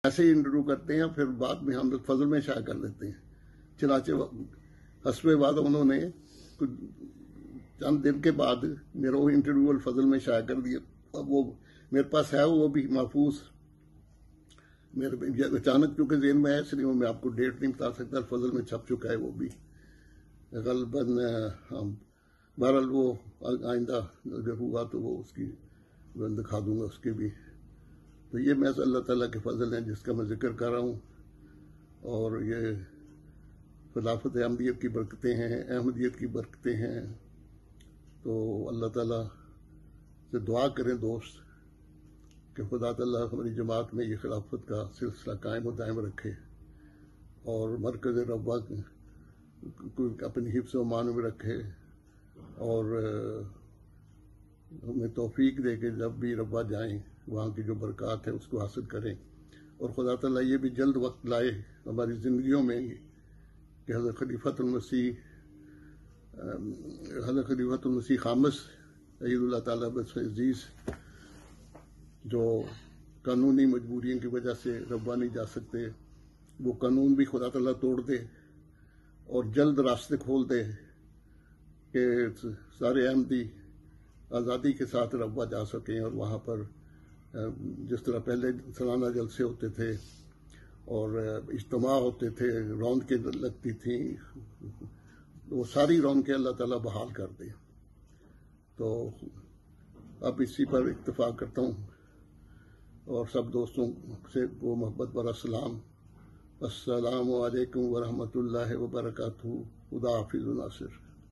ایسے ہی انٹرویو کرتے ہیں، پھر بعد میں ہم لوگ فضل میں شائع کر دیتے ہیں. چنانچہ حسب وعدہ انہوں نے چند دن کے بعد میرا وہ انٹرویو الفضل میں شائع کر دیا. اب وہ میرے پاس ہے، وہ بھی محفوظ. میرے اچانک کیونکہ ذہن میں ہے، اس لیے میں آپ کو ڈیٹ نہیں بتا سکتا. الفضل میں چھپ چکا ہے وہ بھی غالباً. بہرحال وہ آئندہ اگر ہوا تو وہ اس کی دکھا دوں گا اس کی بھی. تو یہ محض اللہ تعالیٰ کے فضل ہیں جس کا میں ذکر کر رہا ہوں. اور یہ خلافت احمدیت کی برکتیں ہیں، احمدیت کی برکتیں ہیں. تو اللہ تعالیٰ سے دعا کریں دوست کہ خدا تعالیٰ ہماری جماعت میں یہ خلافت کا سلسلہ قائم و دائم رکھے، اور مرکز ربوہ کو اپنی حفظ و امان میں رکھے، اور ہمیں توفیق دے کہ جب بھی ربوہ جائیں وہاں کی جو برکات ہے اس کو حاصل کریں. اور خدا تعالیٰ یہ بھی جلد وقت لائے ہماری زندگیوں میں کہ حضرت خلیفۃ المسیح خامس عید اللہ تعالیٰ بس عزیز، جو قانونی مجبوریوں کی وجہ سے ربوہ نہیں جا سکتے، وہ قانون بھی خدا تعالیٰ توڑ دے اور جلد راستے کھول دے کہ سارے احمدی آزادی کے ساتھ ربوہ جا سکیں. اور وہاں پر جس طرح پہلے سالانہ جلسے ہوتے تھے اور اجتماع ہوتے تھے، رونقیں لگتی تھیں، وہ ساری رونقیں اللہ تعالیٰ بحال کر دیں. تو اب اسی پر اکتفا کرتا ہوں، اور سب دوستوں سے وہ محبت برا سلام. السلام علیکم ورحمۃ اللہ وبرکاتہ. خدا حافظ ناصر.